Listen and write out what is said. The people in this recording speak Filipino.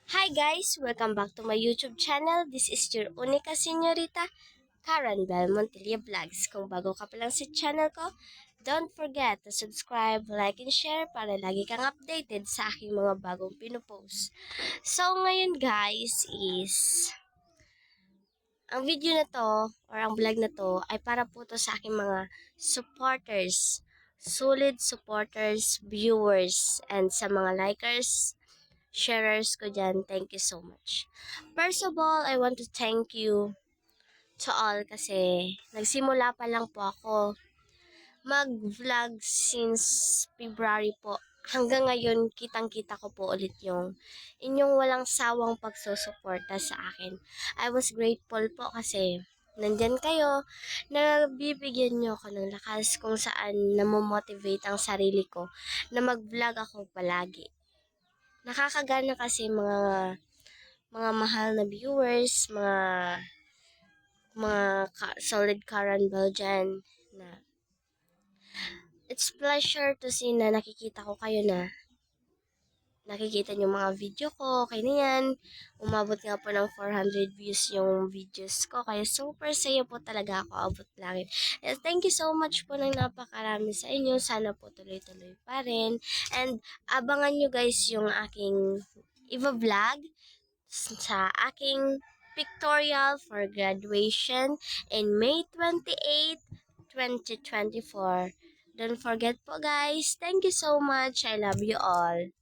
Hi guys! Welcome back to my YouTube channel. This is your unika senyorita, Karen Bel Montilla Vlogs. Kung bago ka pa lang sa channel ko, don't forget to subscribe, like, and share para lagi kang updated sa aking mga bagong pinupost. So ngayon guys is, ang video na to or ang vlog na to ay para po to sa aking mga supporters, solid supporters, viewers, and sa mga likers, sharers ko dyan, thank you so much. First of all, I want to thank you to all kasi nagsimula pa lang po ako mag-vlog since February po. Hanggang ngayon, kitang-kita ko po ulit yung inyong walang sawang pagsusuporta sa akin. I was grateful po kasi nandyan kayo, nabibigyan nyo ako ng lakas kung saan namomotivate ang sarili ko na mag-vlog ako palagi. Nakakagana kasi mga mahal na viewers, mga solid Karen Belgian na it's pleasure to see na nakikita ko kayo na nakikita niyo mga video ko, kaya yan, umabot nga po ng 400 views yung videos ko, kaya super saya po talaga ako, abot langit. And thank you so much po ng napakarami sa inyo, sana po tuloy-tuloy pa rin, and abangan nyo guys yung aking vlog sa aking pictorial for graduation in May 28, 2024. Don't forget po guys, thank you so much, I love you all.